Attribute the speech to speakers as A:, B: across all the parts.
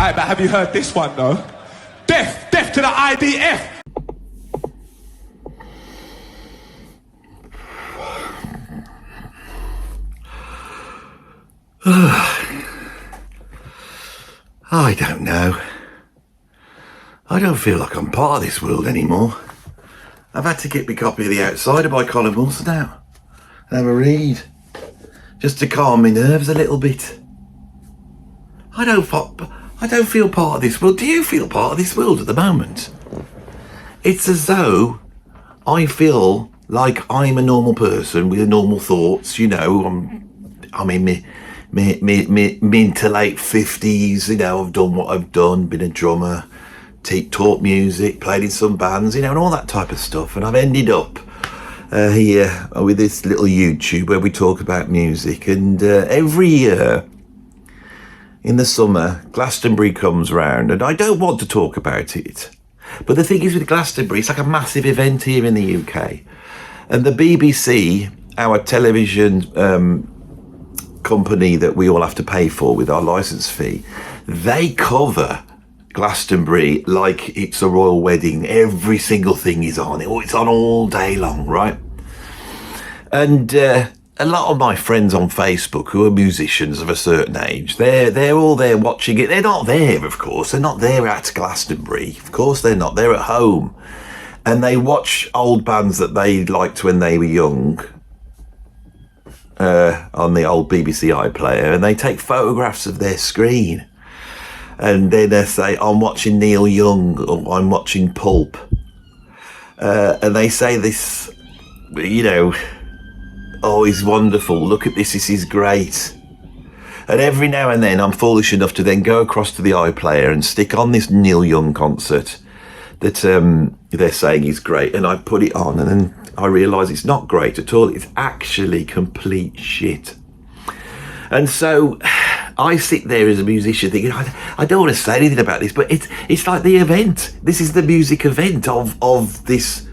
A: Alright, but have you heard this one though? Death to the IDF!
B: I don't know. I don't feel like I'm part of this world anymore. I've had to get my copy of The Outsider by Colin Wilson out and have a read, just to calm my nerves a little bit. I don't feel part of this world. Do you feel part of this world at the moment? It's as though I feel like I'm a normal person with normal thoughts. You know, I'm in mid to late 50s. You know, I've done what I've done, been a drummer, taught music, played in some bands, you know, and all that type of stuff. And I've ended up here with this little YouTube where we talk about music. And every year in the summer, Glastonbury comes round, and I don't want to talk about it. But the thing is with Glastonbury, it's like a massive event here in the UK. And the BBC, our television company that we all have to pay for with our licence fee, they cover Glastonbury like it's a royal wedding. Every single thing is on it. It's on all day long, right? And a lot of my friends on Facebook who are musicians of a certain age, they're all there watching it. They're not there, of course. They're not there at Glastonbury. Of course they're not. They're at home. And they watch old bands that they liked when they were young on the old BBC iPlayer, and they take photographs of their screen. And then they say, I'm watching Neil Young, or I'm watching Pulp. And they say this, you know, oh, he's wonderful. Look at this. This is great. And every now and then I'm foolish enough to then go across to the iPlayer and stick on this Neil Young concert that they're saying is great. And I put it on, and then I realise it's not great at all. It's actually complete shit. And so I sit there as a musician thinking, I don't want to say anything about this, but it's like the event. This is the music event of this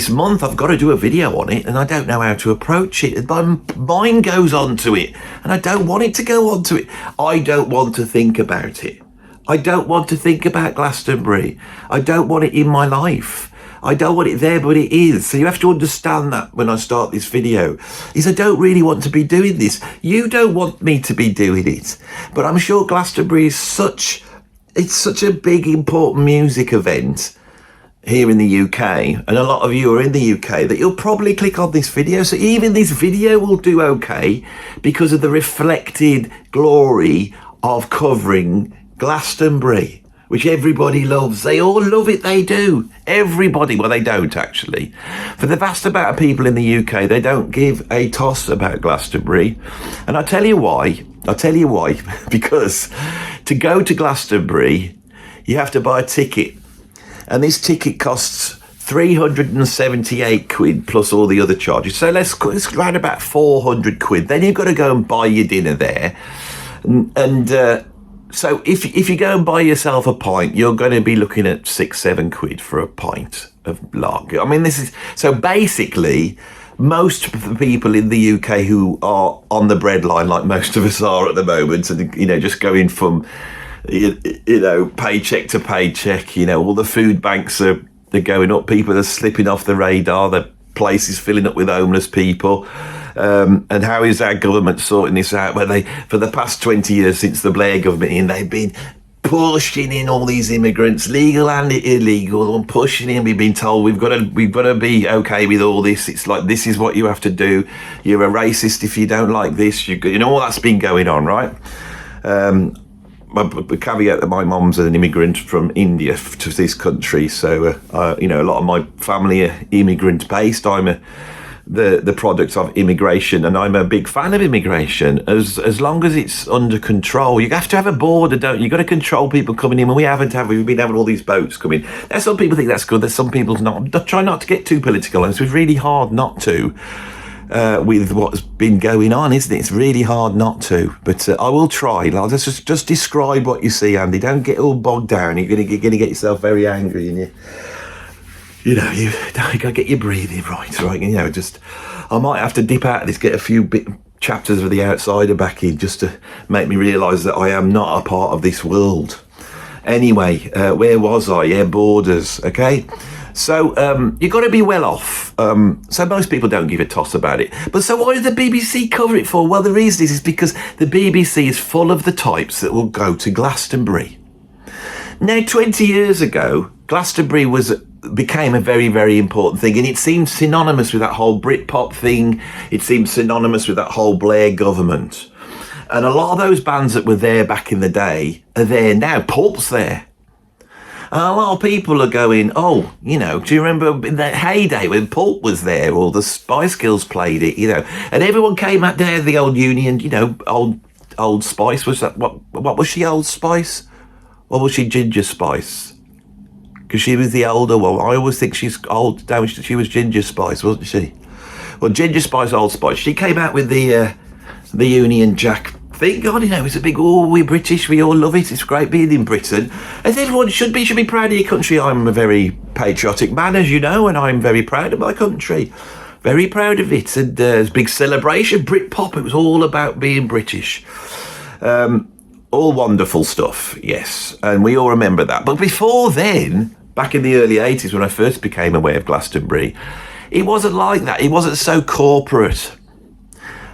B: month. I've got to do a video on it, and I don't know how to approach it. My mind goes on to it, and I don't want it to go on to it. I don't want to think about it. I don't want to think about Glastonbury. I don't want it in my life. I don't want it there, but it is. So you have to understand that when I start this video, is I don't really want to be doing this. You don't want me to be doing it. But I'm sure Glastonbury is such a big, important music event here in the UK, and a lot of you are in the UK, that you'll probably click on this video. So even this video will do okay because of the reflected glory of covering Glastonbury, which everybody loves. They all love it. They do. Everybody. Well, they don't actually. For the vast amount of people in the UK, they don't give a toss about Glastonbury. And I'll tell you why. Because to go to Glastonbury, you have to buy a ticket. And this ticket costs 378 quid plus all the other charges. So let's round about 400 quid. Then you've got to go and buy your dinner there. So if you go and buy yourself a pint, you're going to be looking at 6-7 quid for a pint of lager. I mean, this is, so basically, most people in the UK who are on the breadline, like most of us are at the moment, and, you know, just going from, you know, paycheck to paycheck, you know, all the food banks they're going up, people are slipping off the radar, the place is filling up with homeless people. And how is our government sorting this out? Where they, for the past 20 years since the Blair government, they've been pushing in all these immigrants, legal and illegal, and pushing in. We've been told we've got to be okay with all this. It's like, this is what you have to do. You're a racist if you don't like this. You know, all that's been going on, right? The caveat that my mom's an immigrant from India to this country, so you know, a lot of my family are immigrant based. I'm the product of immigration, and I'm a big fan of immigration as long as it's under control. You have to have a border, don't you? You've got to control people coming in, and we've been having all these boats coming. There's some people think that's good, there's some people not. Try not to get too political, and it's really hard not to with what's been going on, isn't it? It's really hard not to, but I will try. I'll just describe what you see, Andy. Don't get all bogged down. You're going to get yourself very angry, and you know, you gotta get your breathing right, you know, I might have to dip out of this, get a few chapters of The Outsider back in, just to make me realise that I am not a part of this world. Anyway, where was I? Yeah, borders, okay? So you've got to be well off. So most people don't give a toss about it. But so why did the BBC cover it for? Well, the reason is because the BBC is full of the types that will go to Glastonbury. Now, 20 years ago, Glastonbury became a very, very important thing, and it seemed synonymous with that whole Britpop thing. It seemed synonymous with that whole Blair government. And a lot of those bands that were there back in the day are there now. Pulp's there. And a lot of people are going, oh, you know, do you remember in that heyday when Pulp was there, or the Spice Girls played it, you know, and everyone came out there, the old Union, you know, old Spice, was that, what was she, Old Spice? Or was she Ginger Spice? Because she was the older one. I always think she's old. No, she was Ginger Spice, wasn't she? Well, Ginger Spice, Old Spice. She came out with the Union Jack thing. God, you know, it's a big, oh, we're British, we all love it. It's great being in Britain. As everyone should be proud of your country. I'm a very patriotic man, as you know, and I'm very proud of my country. Very proud of it. And there's a big celebration. Britpop, it was all about being British. All wonderful stuff, yes. And we all remember that. But before then, back in the early 80s, when I first became aware of Glastonbury, it wasn't like that. It wasn't so corporate.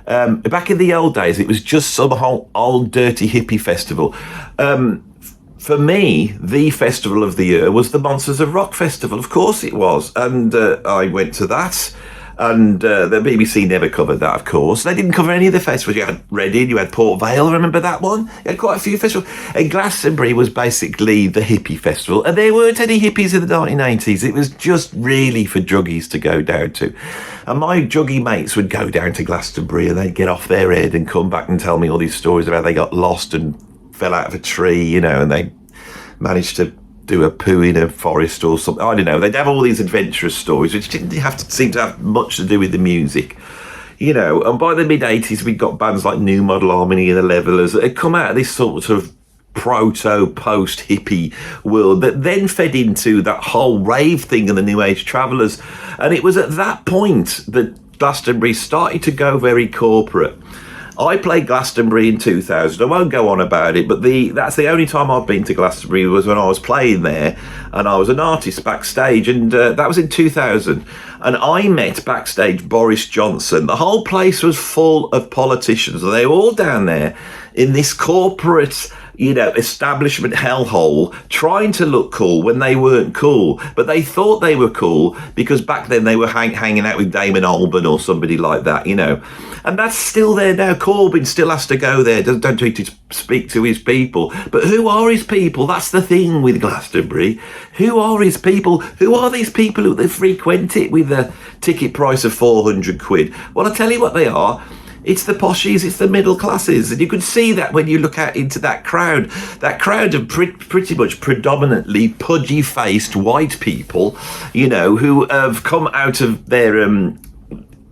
B: Back in the old days, it was just some whole old dirty hippie festival. For me, the festival of the year was the Monsters of Rock Festival. Of course it was. And I went to that. And the BBC never covered that, of course. They didn't cover any of the festivals. You had Reading, you had Port Vale, remember that one? You had quite a few festivals. And Glastonbury was basically the hippie festival. And there weren't any hippies in the 1980s. It was just really for druggies to go down to. And my druggie mates would go down to Glastonbury and they'd get off their head and come back and tell me all these stories about how they got lost and fell out of a tree, you know, and they managed to do a poo in a forest or something. I don't know. They'd have all these adventurous stories, which didn't seem to have much to do with the music, you know. And by the mid-80s, we got bands like New Model Harmony and the Levelers that had come out of this sort of proto-post-hippie world that then fed into that whole rave thing and the New Age Travellers. And it was at that point that Glastonbury started to go very corporate. I played Glastonbury in 2000. I won't go on about it, but that's the only time I've been to Glastonbury was when I was playing there, and I was an artist backstage, and that was in 2000. And I met backstage Boris Johnson. The whole place was full of politicians, and they were all down there in this corporate, you know, establishment hellhole, trying to look cool when they weren't cool. But they thought they were cool because back then they were hanging out with Damon Albarn or somebody like that, you know. And that's still there now. Corbyn still has to go there, don't need to speak to his people. But who are his people? That's the thing with Glastonbury. Who are his people? Who are these people who they frequent it with a ticket price of 400 quid? Well, I'll tell you what they are. It's the poshies, it's the middle classes. And you could see that when you look out into that crowd of pretty much predominantly pudgy-faced white people, you know, who have come out of their,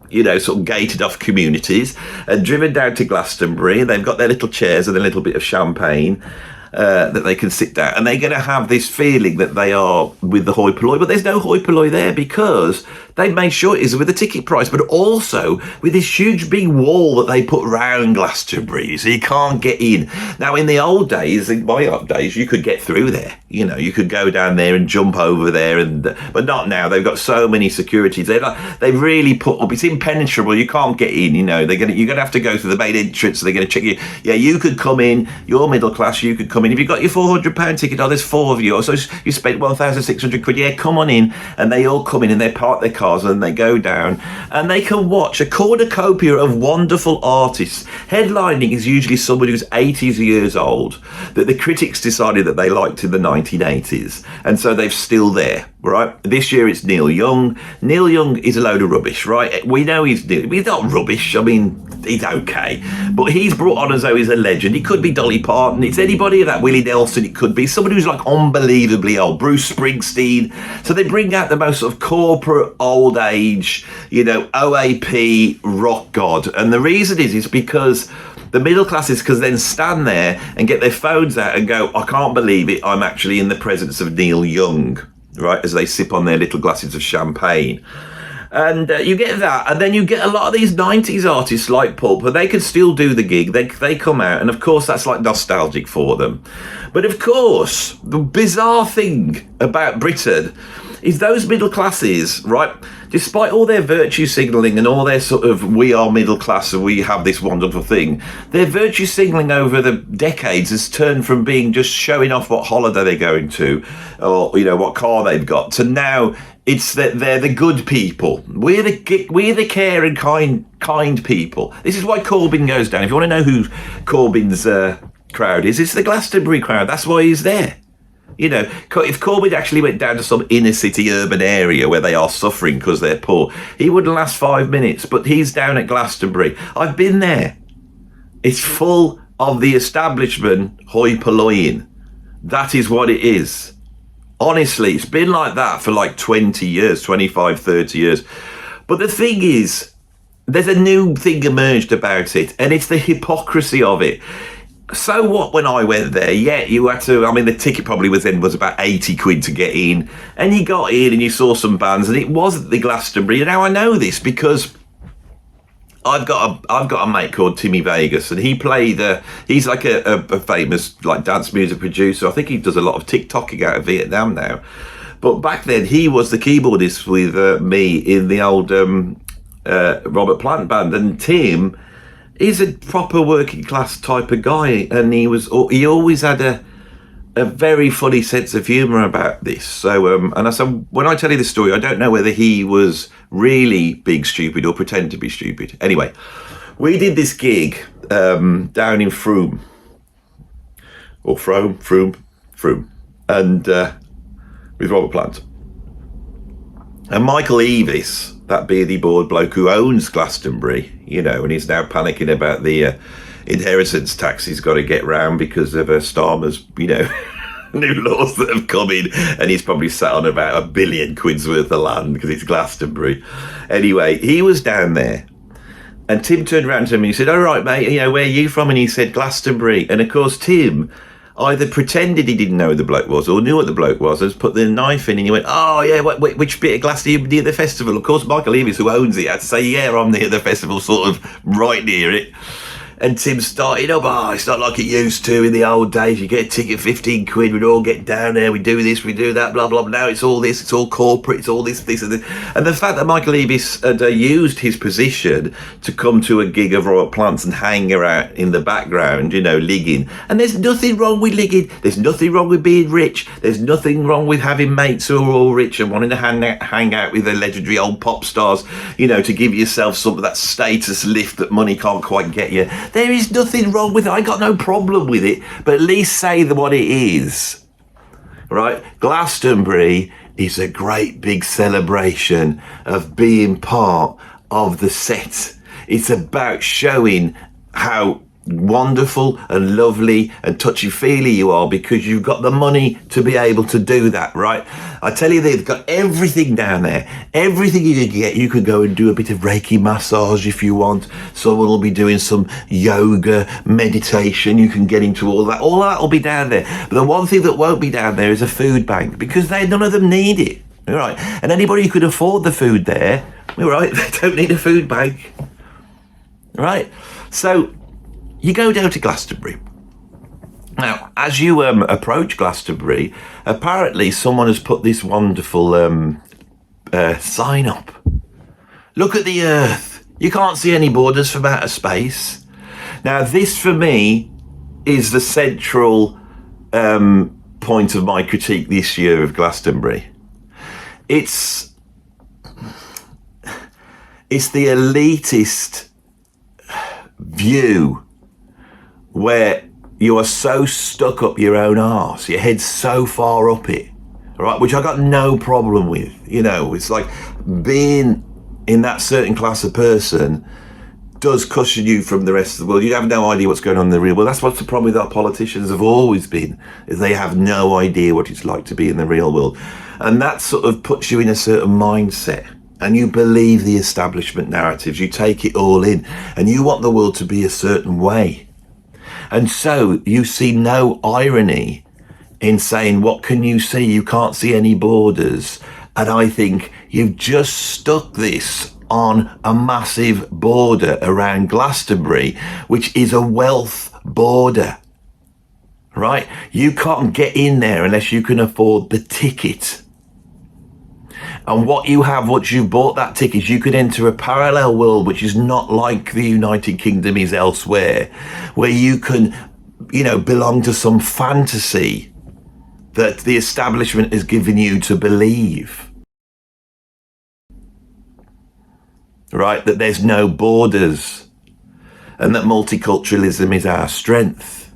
B: you know, sort of gated off communities and driven down to Glastonbury. And they've got their little chairs and a little bit of champagne that they can sit down. And they're going to have this feeling that they are with the hoi polloi. But there's no hoi polloi there because they made sure it is with the ticket price, but also with this huge big wall that they put round Glastonbury, so you can't get in. Now, in the old days, in my old days, you could get through there. You know, you could go down there and jump over there, but not now. They've got so many securities. They've really put up. It's impenetrable. You can't get in. You know, you're gonna have to go through the main entrance. So they're gonna check you. Yeah, you could come in. You're middle class. You could come in. If you've got your £400 ticket, oh, there's 4 of you. So you spent 1,600 quid. Yeah, come on in. And they all come in and they park their cars and they go down and they can watch a cornucopia of wonderful artists. Headlining is usually somebody who's 80 years old that the critics decided that they liked in the 1980s, and so they're still there, right? This year it's Neil Young. Neil Young is a load of rubbish, right? We know he's not rubbish. I mean, he's okay, but he's brought on as though he's a legend. It could be Dolly Parton. It's anybody of that. Willie Nelson. It could be somebody who's like unbelievably old. Bruce Springsteen. So they bring out the most sort of corporate old age, you know, OAP rock god. And the reason is because the middle classes can then stand there and get their phones out and go, I can't believe it. I'm actually in the presence of Neil Young, right? As they sip on their little glasses of champagne. And you get that, and then you get a lot of these 90s artists like Pulp, and they can still do the gig. They come out, and of course that's like nostalgic for them. But of course, the bizarre thing about Britain is those middle classes, right, despite all their virtue signalling and all their sort of, we are middle class and we have this wonderful thing, their virtue signalling over the decades has turned from being just showing off what holiday they're going to, or, you know, what car they've got, to now it's that they're the good people. We're the care and kind people. This is why Corbyn goes down. If you want to know who Corbyn's crowd is, it's the Glastonbury crowd. That's why he's there. You know, if Corbyn actually went down to some inner city urban area where they are suffering because they're poor, he wouldn't last 5 minutes, but he's down at Glastonbury. I've been there. It's full of the establishment hoi polloying. That is what it is. Honestly, it's been like that for like 20 years, 25, 30 years. But the thing is, there's a new thing emerged about it, and it's the hypocrisy of it. So what when I went there? Yeah, you had to, I mean, the ticket probably was about 80 quid to get in. And you got in and you saw some bands, and it wasn't the Glastonbury. And now I know this because I've got a mate called Timmy Vegas, and he played, he's like a famous like dance music producer. I think he does a lot of TikToking out of Vietnam now. But back then he was the keyboardist with me in the old Robert Plant band. And Tim is a proper working class type of guy, and he always had a very funny sense of humour about this. So, and I said, when I tell you this story, I don't know whether he was really being stupid or pretend to be stupid. Anyway, we did this gig down in Frome, or Frome, and with Robert Plant. And Michael Eavis, that beardy bored bloke who owns Glastonbury, you know, and he's now panicking about the inheritance tax he's got to get round because of Starmer's, you know, new laws that have come in, and he's probably sat on about £1 billion worth of land because it's Glastonbury. Anyway, he was down there, and Tim turned around to him and he said, "All right, mate, you know, where are you from?" And he said, "Glastonbury." And of course, Tim either pretended he didn't know who the bloke was or knew what the bloke was, and put the knife in, and he went, "Oh yeah, which bit of Glastonbury are you near the festival?" Of course, Michael Eavis, who owns it, had to say, "Yeah, I'm near the festival, sort of right near it." And Tim started up, it's not like it used to in the old days. You get a ticket, 15 quid, we'd all get down there, we do this, we do that, blah, blah, blah. Now it's all this, it's all corporate, it's all this, and this. And the fact that Michael Eavis had used his position to come to a gig of Robert Plant's and hang around in the background, you know, ligging. And there's nothing wrong with ligging. There's nothing wrong with being rich. There's nothing wrong with having mates who are all rich and wanting to hang out with the legendary old pop stars, you know, to give yourself some of that status lift that money can't quite get you. There is nothing wrong with it. I got no problem with it, but at least say what it is, right? Glastonbury is a great big celebration of being part of the set. It's about showing how wonderful and lovely and touchy-feely you are because you've got the money to be able to do that, right? I tell you, they've got everything down there, everything you can get. You could go and do a bit of Reiki massage if you want. Someone will be doing some yoga, meditation. You can get into all that will be down there. But the one thing that won't be down there is a food bank, because none of them need it, all right? And anybody who could afford the food there, all right, they don't need a food bank, right? So you go down to Glastonbury. Now, as you approach Glastonbury, apparently someone has put this wonderful sign up. Look at the earth. You can't see any borders from outer space. Now, this for me is the central point of my critique this year of Glastonbury. It's the elitist view where you are so stuck up your own arse, your head's so far up it, right? Which I got no problem with. You know, it's like being in that certain class of person does cushion you from the rest of the world. You have no idea what's going on in the real world. That's what's the problem with our politicians have always been, is they have no idea what it's like to be in the real world. And that sort of puts you in a certain mindset. And you believe the establishment narratives, you take it all in, and you want the world to be a certain way. And so you see no irony in saying, what can you see? You can't see any borders. And I think you've just stuck this on a massive border around Glastonbury, which is a wealth border, right? You can't get in there unless you can afford the ticket. And what you have, once you've bought that ticket, you could enter a parallel world which is not like the United Kingdom is elsewhere, where you can, you know, belong to some fantasy that the establishment has given you to believe. Right? That there's no borders and that multiculturalism is our strength.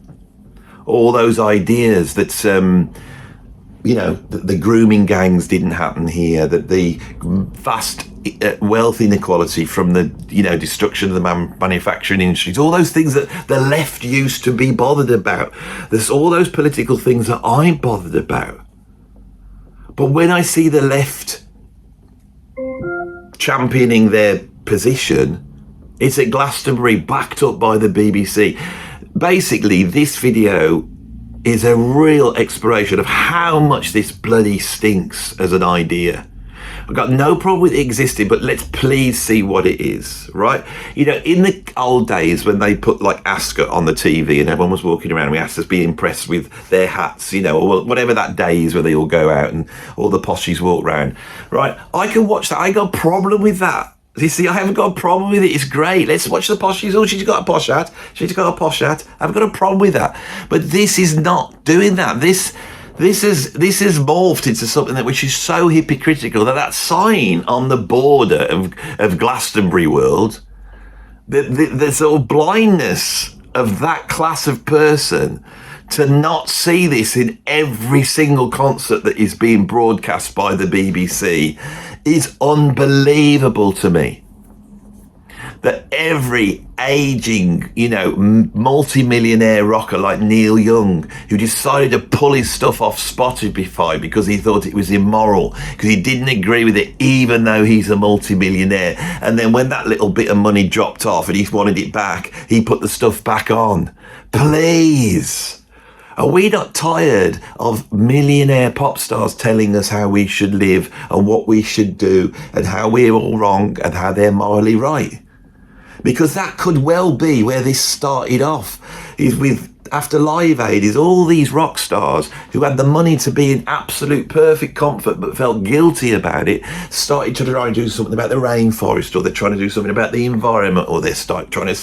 B: All those ideas that, you know, the grooming gangs didn't happen here, that the vast wealth inequality from the, you know, destruction of the manufacturing industries, all those things that the left used to be bothered about. There's all those political things that I'm bothered about. But when I see the left championing their position, it's at Glastonbury, backed up by the BBC. Basically, this video is a real exploration of how much this bloody stinks as an idea. I've got no problem with it existing, but let's please see what it is, right? You know, in the old days when they put like Ascot on the TV and everyone was walking around, we had to be impressed with their hats, you know, or whatever that day is where they all go out and all the poshies walk around, right? I can watch that. I ain't got a problem with that. You see, I haven't got a problem with it. It's great. Let's watch the poshies. Oh, she's got a posh hat. She's got a posh hat. I haven't got a problem with that. But this is not doing that. This has morphed into something that which is so hypocritical that sign on the border of Glastonbury World, the sort of blindness of that class of person to not see this in every single concert that is being broadcast by the BBC is unbelievable to me. That every aging, you know, multi-millionaire rocker like Neil Young, who decided to pull his stuff off Spotify because he thought it was immoral, because he didn't agree with it, even though he's a multi-millionaire. And then when that little bit of money dropped off and he wanted it back, he put the stuff back on. Please. Are we not tired of millionaire pop stars telling us how we should live and what we should do and how we're all wrong and how they're morally right? Because that could well be where this started off, is with, after Live Aid, is all these rock stars who had the money to be in absolute perfect comfort but felt guilty about it, started to try and do something about the rainforest, or they're trying to do something about the environment, or they're trying to,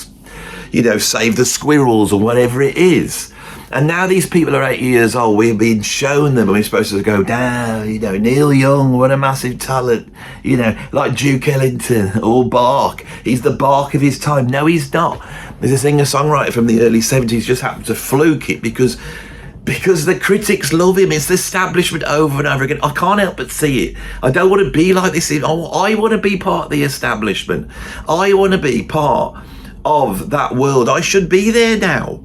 B: you know, save the squirrels or whatever it is. And now these people are 80 years old, we're being shown them and we're supposed to go down, you know, Neil Young, what a massive talent, you know, like Duke Ellington or Bach. He's the Bach of his time. No, he's not. There's a singer-songwriter from the early 70s just happened to fluke it because the critics love him. It's the establishment over and over again. I can't help but see it. I don't want to be like this. I want to be part of the establishment. I want to be part of that world. I should be there now.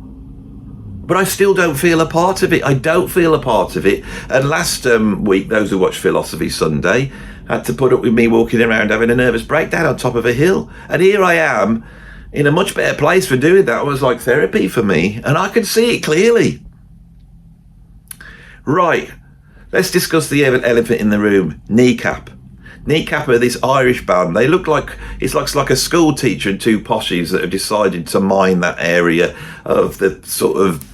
B: But I still don't feel a part of it. I don't feel a part of it. And last week, those who watched Philosophy Sunday had to put up with me walking around having a nervous breakdown on top of a hill. And here I am in a much better place for doing that. It was like therapy for me. And I could see it clearly. Right. Let's discuss the elephant in the room. Kneecap. Kneecap are this Irish band. They look like, it's like a school teacher and two poshies that have decided to mine that area of the sort of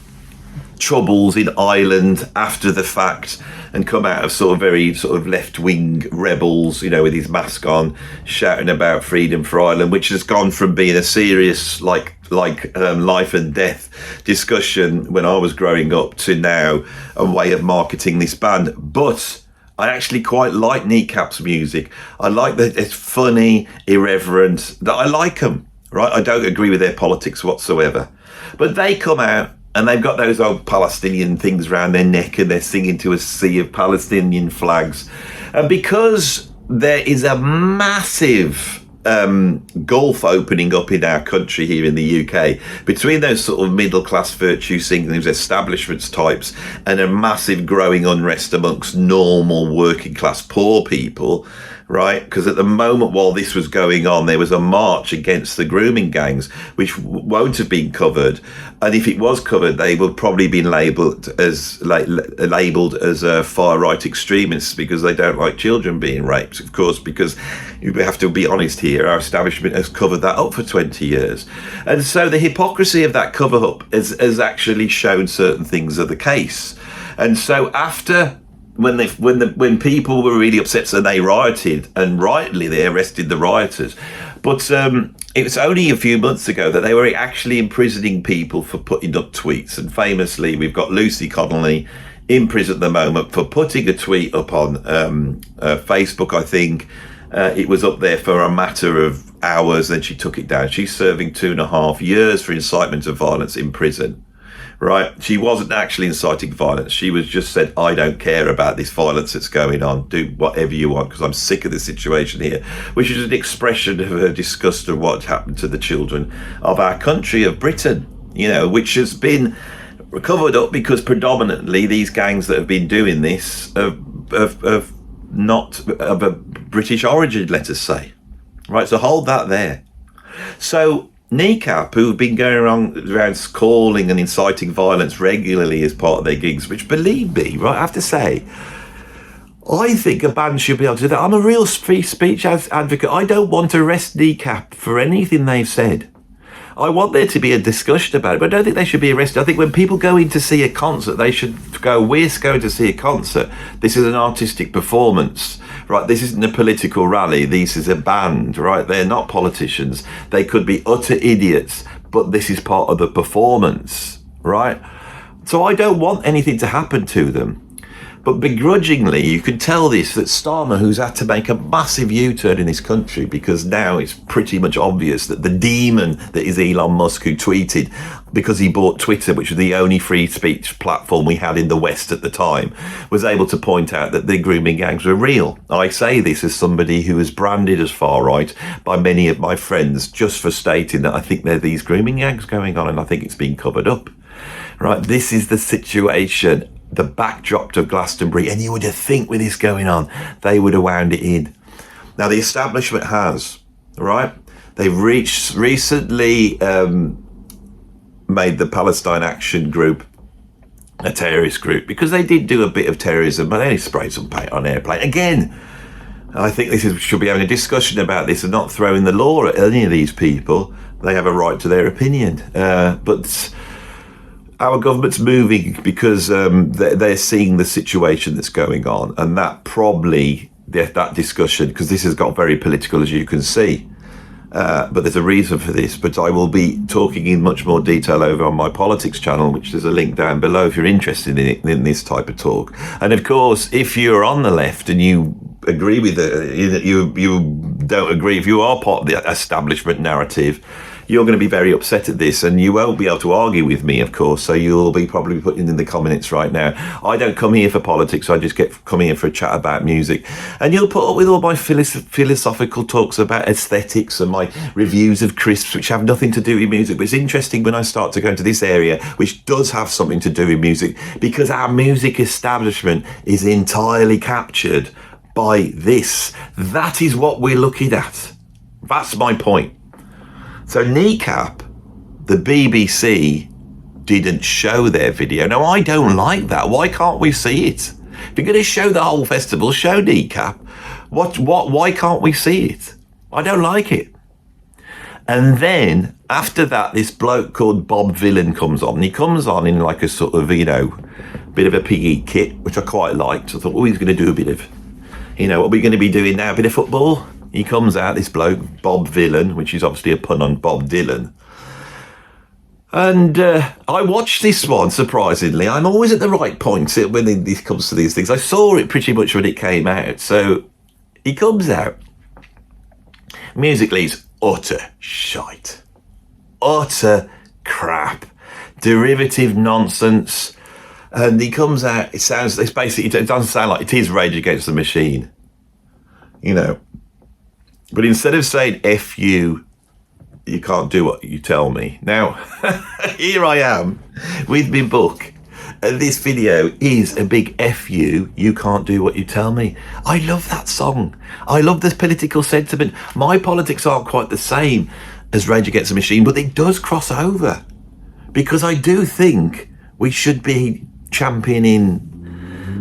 B: troubles in Ireland after the fact and come out of sort of very sort of left-wing rebels, you know, with his mask on, shouting about freedom for Ireland, which has gone from being a serious life and death discussion when I was growing up to now a way of marketing this band. But I actually quite like Kneecap's music. I like that it's funny, irreverent, that I like them, right? I don't agree with their politics whatsoever. But they come out and they've got those old Palestinian things around their neck and they're singing to a sea of Palestinian flags. And because there is a massive gulf opening up in our country here in the UK between those sort of middle class virtue singers, establishments types, and a massive growing unrest amongst normal working class poor people, right? Because at the moment while this was going on, there was a march against the grooming gangs, which won't have been covered. And if it was covered, they would probably been labelled as far right extremists because they don't like children being raped, of course, because you have to be honest here, our establishment has covered that up for 20 years. And so the hypocrisy of that cover up has actually shown certain things are the case. And so after when people were really upset, so they rioted, and rightly they arrested the rioters. But it was only a few months ago that they were actually imprisoning people for putting up tweets. And famously, we've got Lucy Connolly in prison at the moment for putting a tweet up on Facebook, I think. It was up there for a matter of hours, then she took it down. She's serving 2.5 years for incitement of violence in prison. Right, she wasn't actually inciting violence. She was just said, I don't care about this violence that's going on. Do whatever you want because I'm sick of the situation here, which is an expression of her disgust of what happened to the children of our country, of Britain, you know, which has been covered up because predominantly these gangs that have been doing this of not of a British origin, let us say. Right, so hold that there. So Kneecap, who've been going around calling and inciting violence regularly as part of their gigs, which, believe me, right, I have to say, I think a band should be able to do that. I'm a real free speech advocate. I don't want to arrest Kneecap for anything they've said. I want there to be a discussion about it, but I don't think they should be arrested. I think when people go in to see a concert, they should go, we're going to see a concert. This is an artistic performance, right? This isn't a political rally. This is a band, right? They're not politicians. They could be utter idiots, but this is part of the performance, right? So I don't want anything to happen to them. But begrudgingly, you can tell this, that Starmer, who's had to make a massive U-turn in this country because now it's pretty much obvious that the demon that is Elon Musk, who tweeted because he bought Twitter, which was the only free speech platform we had in the West at the time, was able to point out that the grooming gangs were real. I say this as somebody who is branded as far right by many of my friends just for stating that I think there are these grooming gangs going on and I think it's been covered up. Right, this is the situation. The backdrop to Glastonbury, and you would have think with this going on, they would have wound it in. Now the establishment has, right? They've recently made the Palestine Action Group a terrorist group because they did do a bit of terrorism, but they only sprayed some paint on an airplane. Again, I think should be having a discussion about this and not throwing the law at any of these people. They have a right to their opinion, but our government's moving because they're seeing the situation that's going on, and that probably that discussion, because this has got very political, as you can see, but there's a reason for this. But I will be talking in much more detail over on my politics channel, which there's a link down below if you're interested in this type of talk. And of course, if you're on the left and you agree with it, you don't agree, if you are part of the establishment narrative, you're going to be very upset at this, and you won't be able to argue with me, of course, so you'll be probably putting in the comments right now, I don't come here for politics, I just come here for a chat about music. And you'll put up with all my philosophical talks about aesthetics and my reviews of crisps, which have nothing to do with music. But it's interesting when I start to go into this area, which does have something to do with music, because our music establishment is entirely captured by this. That is what we're looking at. That's my point. So Kneecap, the BBC didn't show their video. Now, I don't like that. Why can't we see it? If you're going to show the whole festival, show Kneecap. Why can't we see it? I don't like it. And then after that, this bloke called Bob Vylan comes on. He comes on in like a sort of, bit of a piggy kit, which I quite liked. I thought, he's going to do a bit of, what are we going to be doing now? A bit of football? He comes out, this bloke, Bob Vylan, which is obviously a pun on Bob Dylan. And I watched this one, surprisingly. I'm always at the right point when it comes to these things. I saw it pretty much when it came out. So he comes out. Musically, it's utter shite. Utter crap. Derivative nonsense. And he comes out, it doesn't sound like it is Rage Against the Machine. But instead of saying F you, you can't do what you tell me. Now, here I am with my book. And this video is a big F you can't do what you tell me. I love that song. I love this political sentiment. My politics aren't quite the same as Rage Against the Machine, but it does cross over. Because I do think we should be championing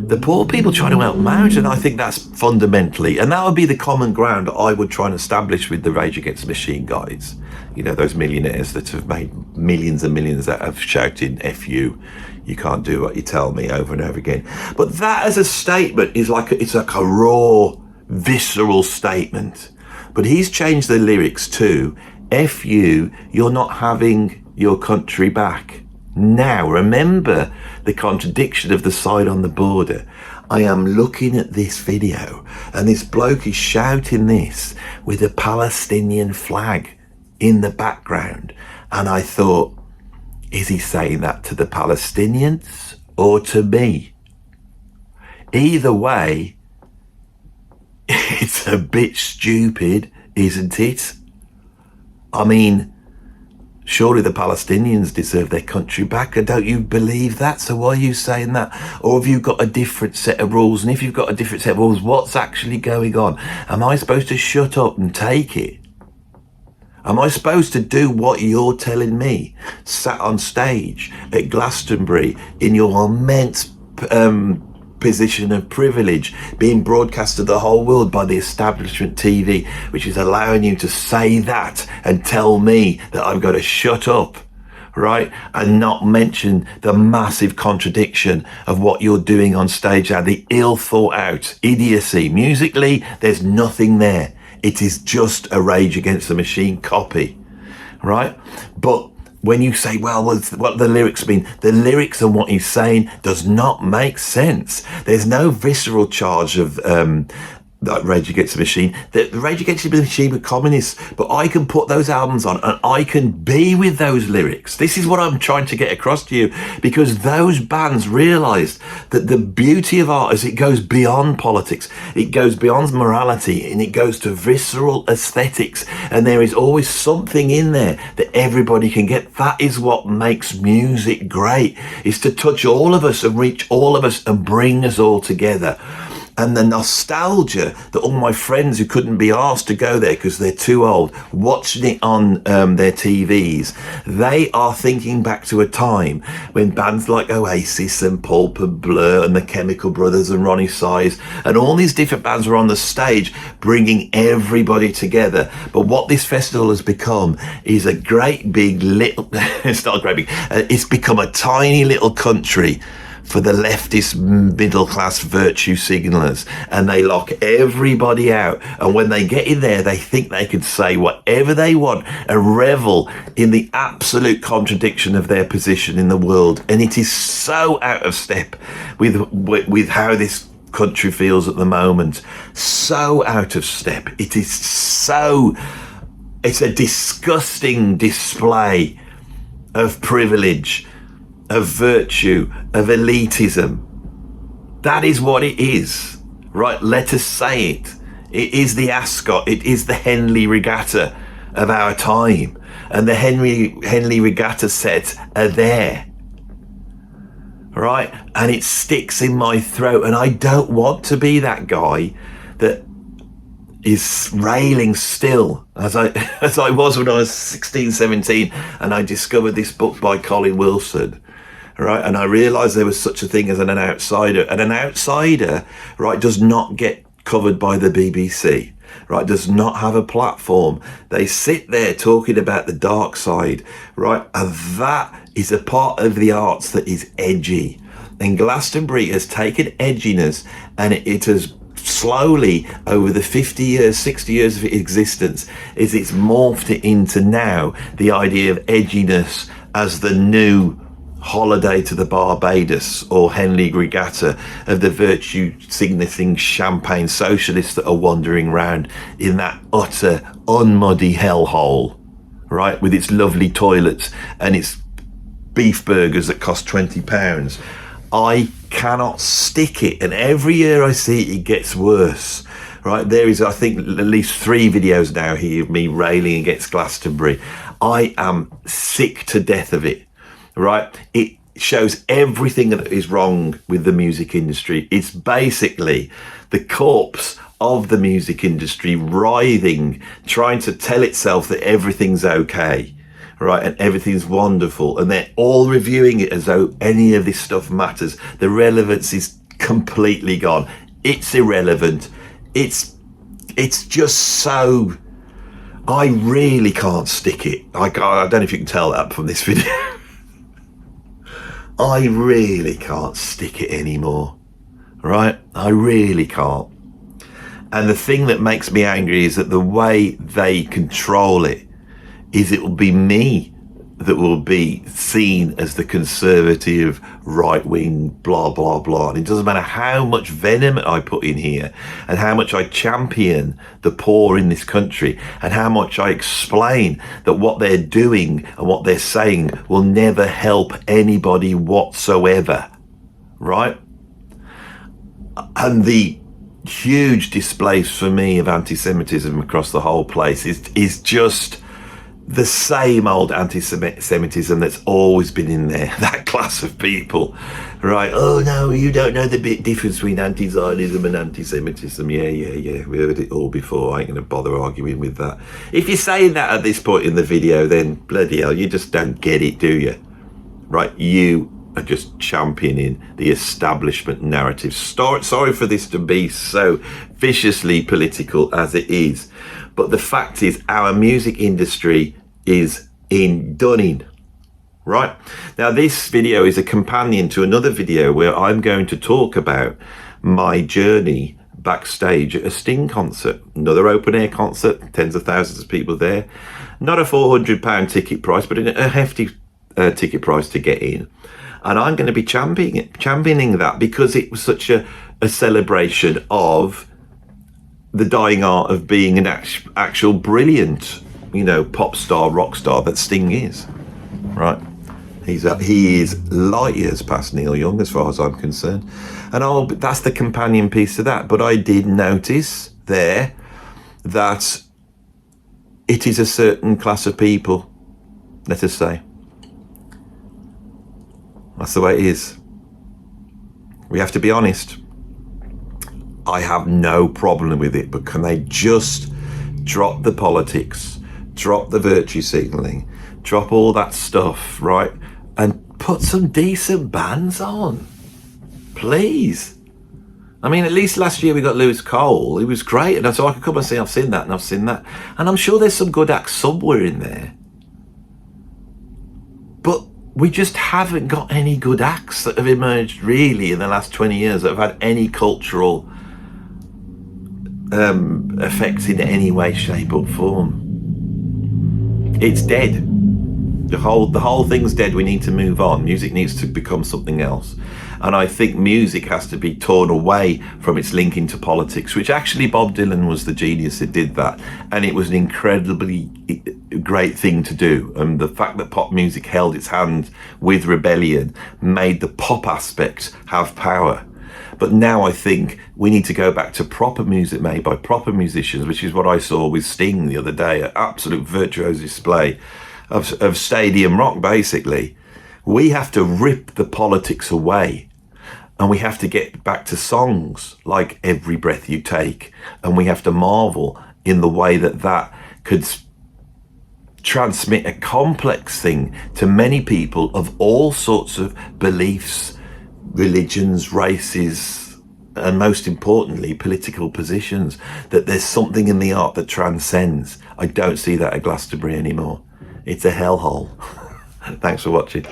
B: the poor people, trying to help them out, and I think that's fundamentally, and that would be the common ground I would try and establish with the Rage Against the Machine guys. You know, those millionaires that have made millions and millions that have shouted F you can't do what you tell me over and over again. But that as a statement is like, it's like a raw, visceral statement. But he's changed the lyrics to F you, you're not having your country back. Now, remember the contradiction of the side on the border. I am looking at this video and this bloke is shouting this with a Palestinian flag in the background. And I thought, is he saying that to the Palestinians or to me? Either way, it's a bit stupid, isn't it? I mean, surely the Palestinians deserve their country back, and don't you believe that? So why are you saying that? Or have you got a different set of rules? And if you've got a different set of rules, what's actually going on? Am I supposed to shut up and take it? Am I supposed to do what you're telling me? Sat on stage at Glastonbury in your immense position of privilege, being broadcast to the whole world by the establishment TV, which is allowing you to say that and tell me that I've got to shut up, right? And not mention the massive contradiction of what you're doing on stage now, the ill thought out idiocy. Musically, there's nothing there. It is just a Rage Against the Machine copy, right? But when you say, well, what the lyrics mean, the lyrics and what he's saying does not make sense. There's no visceral charge of like Rage Against the Machine. The Rage Against the Machine were communists, but I can put those albums on and I can be with those lyrics. This is what I'm trying to get across to you, because those bands realised that the beauty of art is it goes beyond politics, it goes beyond morality, and it goes to visceral aesthetics, and there is always something in there that everybody can get. That is what makes music great, is to touch all of us and reach all of us and bring us all together. And the nostalgia that all my friends who couldn't be asked to go there because they're too old, watching it on their TVs, they are thinking back to a time when bands like Oasis and Pulp and Blur and the Chemical Brothers and Ronnie Size and all these different bands were on the stage bringing everybody together. But what this festival has become is a great big little, it's not great big, it's become a tiny little country for the leftist middle class virtue signalers, and they lock everybody out, and when they get in there they think they can say whatever they want and revel in the absolute contradiction of their position in the world. And it is so out of step with how this country feels at the moment. So out of step. It is so, it's a disgusting display of privilege, of virtue, of elitism. That is what it is, right? Let us say it. It is the Ascot, it is the Henley Regatta of our time. And the Henley Regatta sets are there, right? And it sticks in my throat, and I don't want to be that guy that is railing still as I was when I was 16, 17, and I discovered this book by Colin Wilson. Right, and I realised there was such a thing as an outsider, and an outsider, right, does not get covered by the BBC, right, does not have a platform. They sit there talking about the dark side, right, and that is a part of the arts that is edgy. And Glastonbury has taken edginess, and it has slowly, over the 50 years, 60 years of its existence, it's morphed it into now the idea of edginess as the new holiday to the Barbados or Henley Regatta of the virtue signalling champagne socialists that are wandering around in that utter unmuddy hellhole, right, with its lovely toilets and its beef burgers that cost £20. I cannot stick it, and every year I see it, it gets worse, right? There is, I think, at least 3 videos now here of me railing against Glastonbury. I am sick to death of it, right? It shows everything that is wrong with the music industry. It's basically the corpse of the music industry writhing, trying to tell itself that everything's okay, right, and everything's wonderful, and they're all reviewing it as though any of this stuff matters. The relevance is completely gone. It's irrelevant. It's just so... I really can't stick it. I don't know if you can tell that from this video. I really can't stick it anymore, right? I really can't. And the thing that makes me angry is that the way they control it is it will be me that will be seen as the conservative, right-wing, blah, blah, blah. And it doesn't matter how much venom I put in here and how much I champion the poor in this country and how much I explain that what they're doing and what they're saying will never help anybody whatsoever, right? And the huge displays for me of anti-Semitism across the whole place is just the same old anti-Semitism that's always been in there, that class of people, right? Oh no, you don't know the big difference between anti-Zionism and anti-Semitism. Yeah, we heard it all before. I ain't gonna bother arguing with that. If you're saying that at this point in the video, then bloody hell, you just don't get it, do you? Right, you are just championing the establishment narrative. Sorry for this to be so viciously political as it is, but the fact is our music industry is done in, right? Now this video is a companion to another video where I'm going to talk about my journey backstage at a Sting concert, another open air concert, tens of thousands of people there, not a £400 ticket price, but a hefty ticket price to get in. And I'm going to be championing that because it was such a celebration of the dying art of being an actual brilliant, pop star, rock star that Sting is, right? He is light years past Neil Young as far as I'm concerned. And that's the companion piece to that. But I did notice there that it is a certain class of people, let us say. That's the way it is. We have to be honest. I have no problem with it, but can they just drop the politics, drop the virtue signalling, drop all that stuff, right? And put some decent bands on, please. I mean, at least last year we got Lewis Cole. He was great. And so I could come and say, I've seen that and I've seen that. And I'm sure there's some good acts somewhere in there. But we just haven't got any good acts that have emerged really in the last 20 years that have had any cultural effects in any way, shape or form. It's dead. The whole thing's dead. We need to move on. Music needs to become something else. And I think music has to be torn away from its link into politics, which actually Bob Dylan was the genius that did that. And it was an incredibly great thing to do. And the fact that pop music held its hand with rebellion made the pop aspect have power. But now I think we need to go back to proper music made by proper musicians, which is what I saw with Sting the other day, an absolute virtuoso display of stadium rock, basically. We have to rip the politics away and we have to get back to songs like Every Breath You Take, and we have to marvel in the way that could transmit a complex thing to many people of all sorts of beliefs, religions, races, and most importantly, political positions, that there's something in the art that transcends. I don't see that at Glastonbury anymore. It's a hellhole. Thanks for watching.